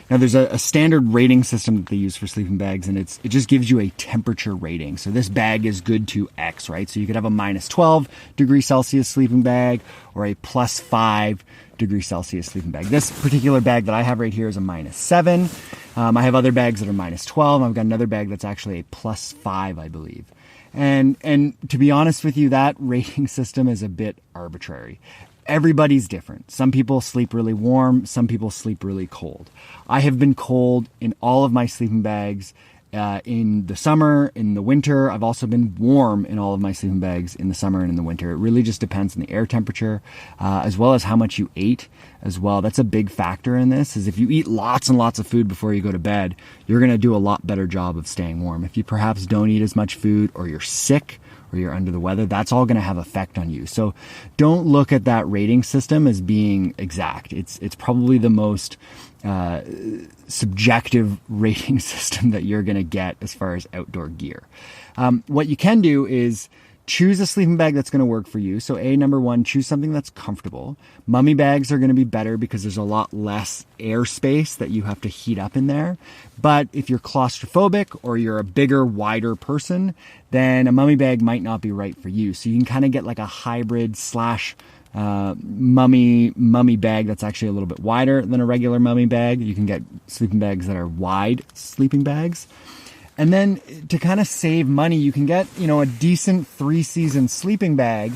Now there's a standard rating system that they use for sleeping bags, and it just gives you a temperature rating. So this bag is good to X, right? So you could have a minus 12 degrees Celsius sleeping bag or a plus 5 degrees Celsius sleeping bag. This particular bag that I have right here is a minus 7. I have other bags that are minus 12. I've got another bag that's actually a plus 5, I believe. And to be honest with you, that rating system is a bit arbitrary. Everybody's different. Some people sleep really warm. Some people sleep really cold. I have been cold in all of my sleeping bags in the summer, in the winter. I've also been warm in all of my sleeping bags in the summer and in the winter. It really just depends on the air temperature, as well as how much you ate as well. That's a big factor in this, is if you eat lots and lots of food before you go to bed, you're going to do a lot better job of staying warm. If you perhaps don't eat as much food, or you're sick, or you're under the weather, that's all going to have effect on you. So don't look at that rating system as being exact. It's probably the most subjective rating system that you're going to get as far as outdoor gear. What you can do is choose a sleeping bag that's going to work for you. So number one, choose something that's comfortable. Mummy bags are going to be better because there's a lot less airspace that you have to heat up in there. But if you're claustrophobic or you're a bigger, wider person, then a mummy bag might not be right for you. So you can kind of get like a hybrid slash mummy bag that's actually a little bit wider than a regular mummy bag. You can get sleeping bags that are wide sleeping bags. And then to kind of save money, you can get, a decent 3-season sleeping bag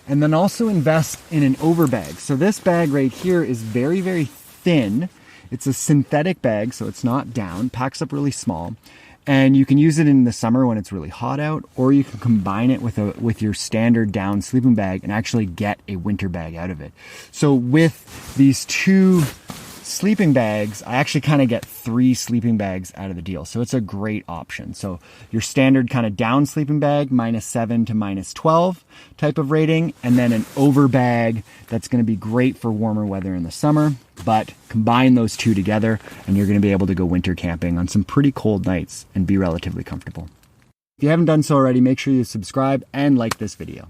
and then also invest in an overbag. So this bag right here is very, very thin. It's a synthetic bag, so it's not down, packs up really small. And you can use it in the summer when it's really hot out, or you can combine it with your standard down sleeping bag and actually get a winter bag out of it. So with these two sleeping bags, I actually kind of get 3 sleeping bags out of the deal. So it's a great option. So your standard kind of down sleeping bag, minus 7 to minus 12 type of rating, and then an over bag that's going to be great for warmer weather in the summer. But combine those two together and you're going to be able to go winter camping on some pretty cold nights and be relatively comfortable. If you haven't done so already, make sure you subscribe and like this video.